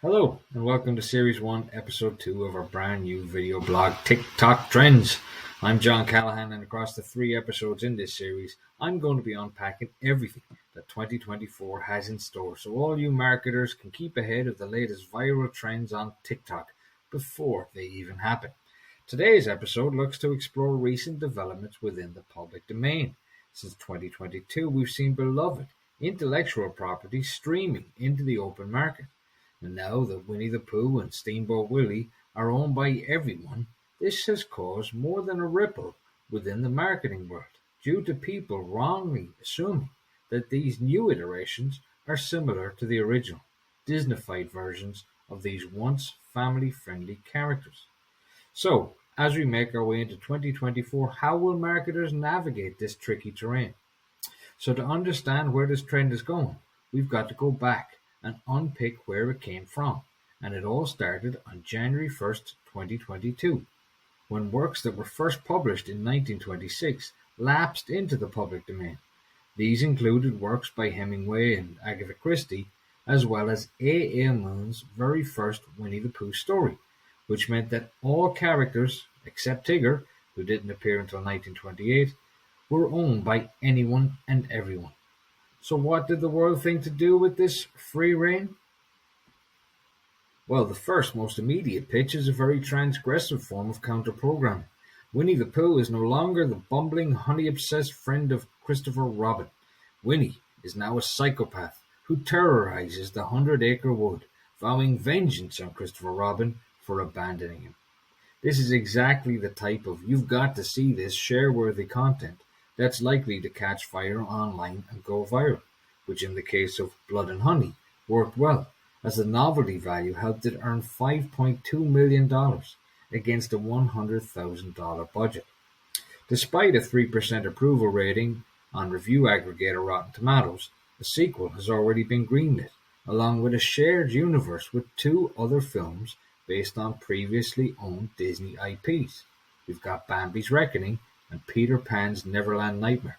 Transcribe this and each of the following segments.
Hello, and welcome to Series 1, Episode 2 of our brand new video blog, TikTok Trends. I'm John Callahan, and across the 3 episodes in this series, I'm going to be unpacking everything that 2024 has in store so all you marketers can keep ahead of the latest viral trends on TikTok before they even happen. Today's episode looks to explore recent developments within the public domain. Since 2022, we've seen beloved intellectual property streaming into the open market. And now that Winnie the Pooh and Steamboat Willie are owned by everyone, this has caused more than a ripple within the marketing world, due to people wrongly assuming that these new iterations are similar to the original Disneyfied versions of these once family-friendly characters. So, as we make our way into 2024, how will marketers navigate this tricky terrain? So to understand where this trend is going, we've got to go back and unpick where it came from. And it all started on January 1st, 2022, when works that were first published in 1926 lapsed into the public domain. These included works by Hemingway and Agatha Christie, as well as A. Moon's very first Winnie the Pooh story, which meant that all characters, except Tigger, who didn't appear until 1928, were owned by anyone and everyone. So what did the world think to do with this free reign? Well, the first, most immediate pitch is a very transgressive form of counter-programming. Winnie the Pooh is no longer the bumbling, honey-obsessed friend of Christopher Robin. Winnie is now a psychopath who terrorizes the 100-acre wood, vowing vengeance on Christopher Robin for abandoning him. This is exactly the type of "you've got to see this" share-worthy content that's likely to catch fire online and go viral, which in the case of Blood and Honey worked well, as the novelty value helped it earn $5.2 million against a $100,000 budget. Despite a 3% approval rating on review aggregator Rotten Tomatoes, a sequel has already been greenlit, along with a shared universe with 2 other films based on previously owned Disney IPs. We've got Bambi's Reckoning and Peter Pan's Neverland Nightmare.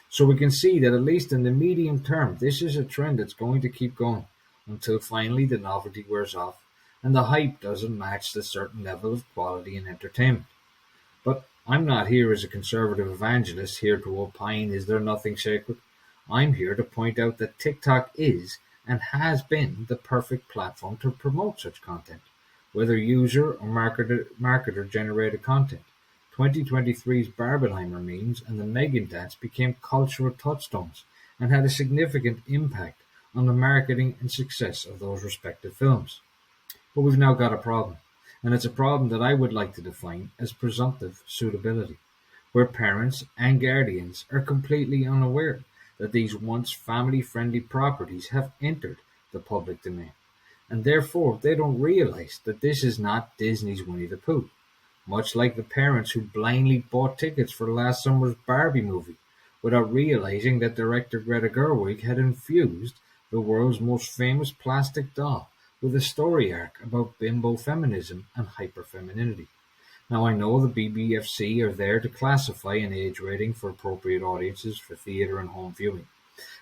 So we can see that at least in the medium term, this is a trend that's going to keep going until finally the novelty wears off and the hype doesn't match the certain level of quality and entertainment. But I'm not here as a conservative evangelist here to opine is there nothing sacred. I'm here to point out that TikTok is and has been the perfect platform to promote such content, whether user or marketer generated content. 2023's Barbenheimer memes and the Megan dance became cultural touchstones and had a significant impact on the marketing and success of those respective films. But we've now got a problem, and it's a problem that I would like to define as presumptive suitability, where parents and guardians are completely unaware that these once family-friendly properties have entered the public domain, and therefore they don't realize that this is not Disney's Winnie the Pooh. Much like the parents who blindly bought tickets for last summer's Barbie movie without realizing that director Greta Gerwig had infused the world's most famous plastic doll with a story arc about bimbo feminism and hyperfemininity. Now I know the BBFC are there to classify an age rating for appropriate audiences for theater and home viewing,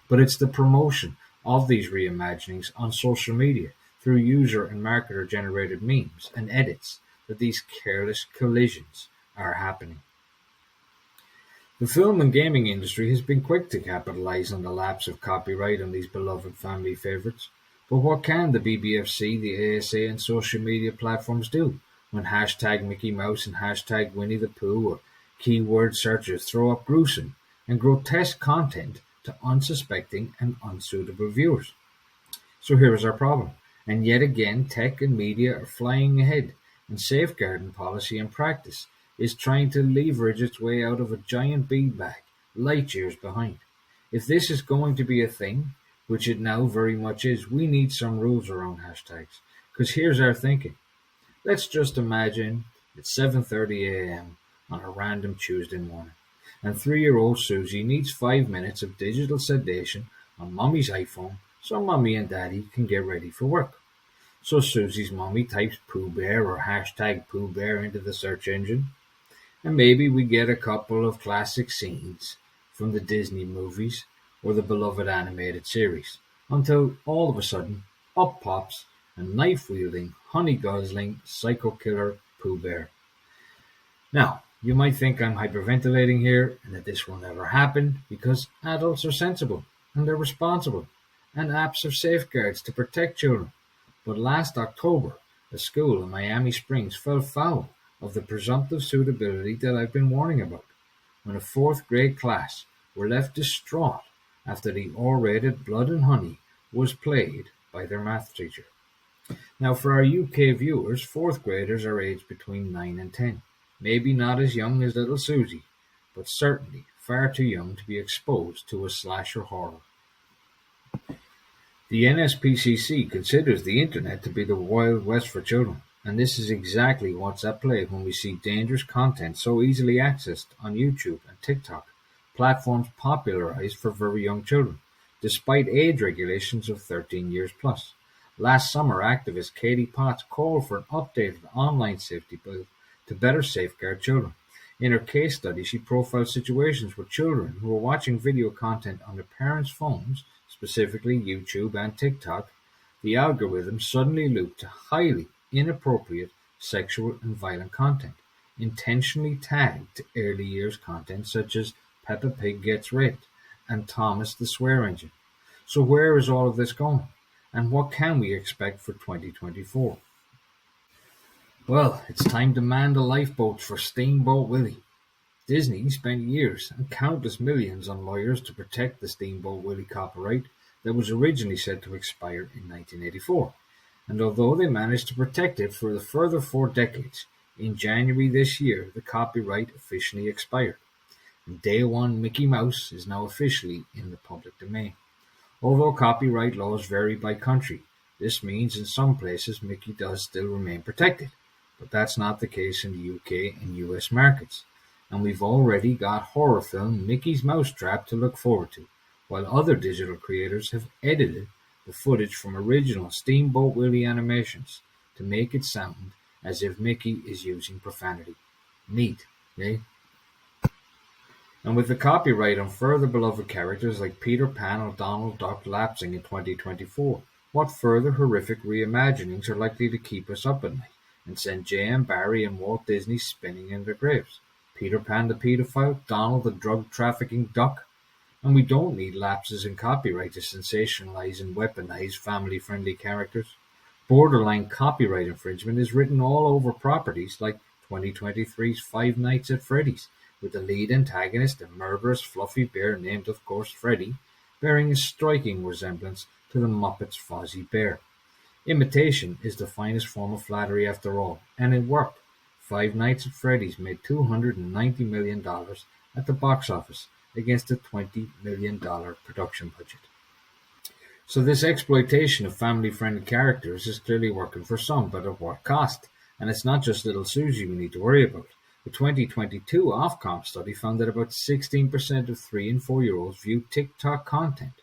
but it's the promotion of these reimaginings on social media through user and marketer generated memes and edits that these careless collisions are happening. The film and gaming industry has been quick to capitalize on the lapse of copyright on these beloved family favorites. But what can the BBFC, the ASA, and social media platforms do when hashtag Mickey Mouse and hashtag Winnie the Pooh or keyword searchers throw up gruesome and grotesque content to unsuspecting and unsuitable viewers? So here is our problem. And yet again, tech and media are flying ahead, and safeguarding policy and practice is trying to leverage its way out of a giant beanbag light years behind. If this is going to be a thing, which it now very much is, we need some rules around hashtags. Because here's our thinking. Let's just imagine it's 7:30 a.m. on a random Tuesday morning, and 3-year-old Susie needs 5 minutes of digital sedation on Mommy's iPhone so Mommy and Daddy can get ready for work. So Susie's mommy types Pooh Bear or hashtag Pooh Bear into the search engine, and maybe we get a couple of classic scenes from the Disney movies or the beloved animated series, until all of a sudden up pops and knife-wielding, honey-guzzling psycho-killer Pooh Bear. Now, you might think I'm hyperventilating here and that this will never happen because adults are sensible and they're responsible and apps have safeguards to protect children. But last October, a school in Miami Springs fell foul of the presumptive suitability that I've been warning about when a fourth grade class were left distraught after the R-rated Blood and Honey was played by their math teacher. Now, for our UK viewers, fourth graders are aged between 9 and 10. Maybe not as young as little Susie, but certainly far too young to be exposed to a slasher horror. The NSPCC considers the internet to be the Wild West for children, and this is exactly what's at play when we see dangerous content so easily accessed on YouTube and TikTok, platforms popularized for very young children, despite age regulations of 13 years plus. Last summer, activist Katie Potts called for an updated online safety bill to better safeguard children. In her case study, she profiled situations where children who were watching video content on their parents' phones, specifically YouTube and TikTok, the algorithm suddenly looped to highly inappropriate sexual and violent content, intentionally tagged to early years content such as Peppa Pig Gets Raped and Thomas the Swear Engine. So where is all of this going? And what can we expect for 2024? Well, it's time to man the lifeboats for Steamboat Willie. Disney spent years and countless millions on lawyers to protect the Steamboat Willie copyright that was originally set to expire in 1984. And although they managed to protect it for the further 4 decades, in January this year the copyright officially expired. And Day One Mickey Mouse is now officially in the public domain. Although copyright laws vary by country, this means in some places Mickey does still remain protected, but that's not the case in the UK and US markets. And we've already got horror film Mickey's Mousetrap to look forward to, while other digital creators have edited the footage from original Steamboat Willie animations to make it sound as if Mickey is using profanity. Neat, eh? And with the copyright on further beloved characters like Peter Pan or Donald Duck lapsing in 2024, what further horrific reimaginings are likely to keep us up at night and send J.M. Barrie and Walt Disney spinning in their graves? Peter Pan the pedophile, Donald the drug-trafficking duck? And we don't need lapses in copyright to sensationalize and weaponize family-friendly characters. Borderline copyright infringement is written all over properties like 2023's Five Nights at Freddy's, with the lead antagonist, a murderous fluffy bear named, of course, Freddy, bearing a striking resemblance to the Muppets' Fozzie Bear. Imitation is the finest form of flattery after all, and it worked. Five Nights at Freddy's made $290 million at the box office against a $20 million production budget. So this exploitation of family-friendly characters is clearly working for some, but at what cost? And it's not just little Susie we need to worry about. The 2022 Ofcom study found that about 16% of 3 and 4-year-olds view TikTok content.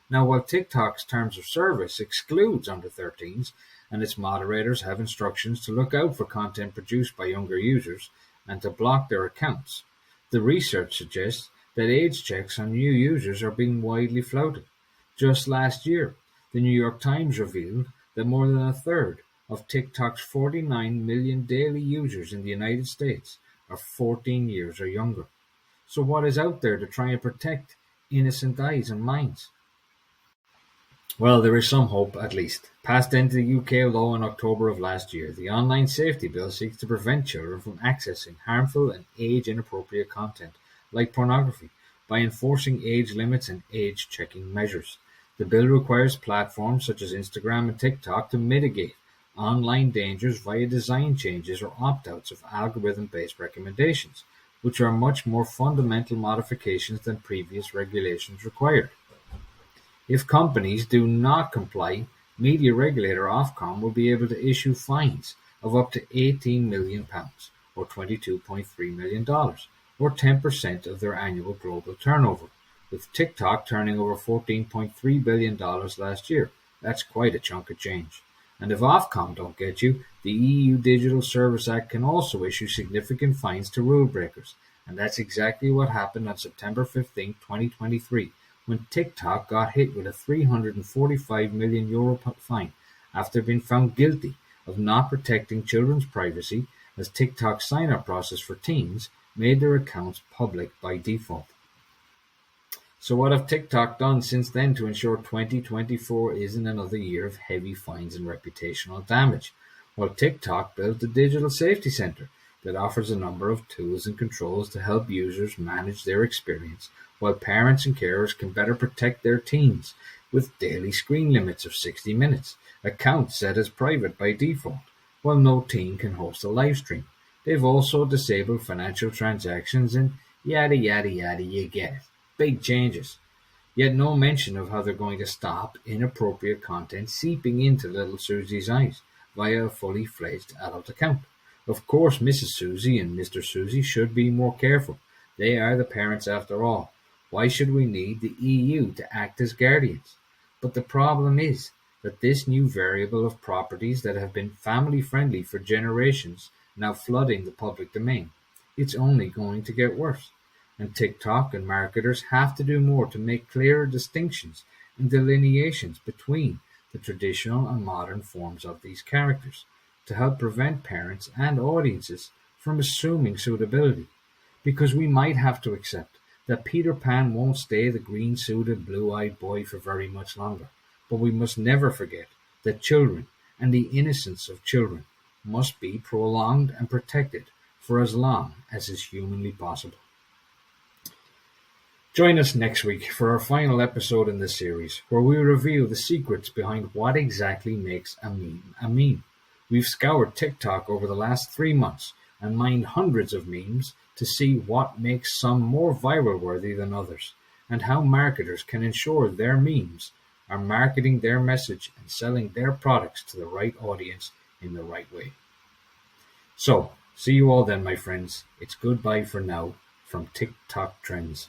Now, while TikTok's terms of service excludes under 13s, and its moderators have instructions to look out for content produced by younger users and to block their accounts, the research suggests that age checks on new users are being widely flouted. Just last year, the New York Times revealed that more than a third of TikTok's 49 million daily users in the United States are 14 years or younger. So what is out there to try and protect innocent eyes and minds? Well, there is some hope, at least. Passed into the UK law in October of last year, the Online Safety Bill seeks to prevent children from accessing harmful and age-inappropriate content, like pornography, by enforcing age limits and age-checking measures. The bill requires platforms such as Instagram and TikTok to mitigate online dangers via design changes or opt-outs of algorithm-based recommendations, which are much more fundamental modifications than previous regulations required. If companies do not comply, media regulator Ofcom will be able to issue fines of up to £18 million, or $22.3 million, or 10% of their annual global turnover, with TikTok turning over $14.3 billion last year. That's quite a chunk of change. And if Ofcom don't get you, the EU Digital Service Act can also issue significant fines to rule breakers. And that's exactly what happened on September 15, 2023, when TikTok got hit with a €345 million fine after being found guilty of not protecting children's privacy, as TikTok's sign-up process for teens made their accounts public by default. So what have TikTok done since then to ensure 2024 isn't another year of heavy fines and reputational damage? Well, TikTok built the Digital Safety Center that offers a number of tools and controls to help users manage their experience, while parents and carers can better protect their teens with daily screen limits of 60 minutes, accounts set as private by default, while no teen can host a live stream. They've also disabled financial transactions and yada yada yada, you get it. Big changes. Yet no mention of how they're going to stop inappropriate content seeping into little Susie's eyes via a fully fledged adult account. Of course, Mrs. Susie and Mr. Susie should be more careful. They are the parents after all. Why should we need the EU to act as guardians? But the problem is that this new variable of properties that have been family friendly for generations now flooding the public domain, it's only going to get worse. And TikTok and marketers have to do more to make clearer distinctions and delineations between the traditional and modern forms of these characters, to help prevent parents and audiences from assuming suitability. Because we might have to accept that Peter Pan won't stay the green-suited, blue-eyed boy for very much longer. But we must never forget that children and the innocence of children must be prolonged and protected for as long as is humanly possible. Join us next week for our final episode in this series, where we reveal the secrets behind what exactly makes a meme a meme. We've scoured TikTok over the last 3 months and mined hundreds of memes to see what makes some more viral-worthy than others, and how marketers can ensure their memes are marketing their message and selling their products to the right audience in the right way. So, see you all then, my friends. It's goodbye for now from TikTok Trends.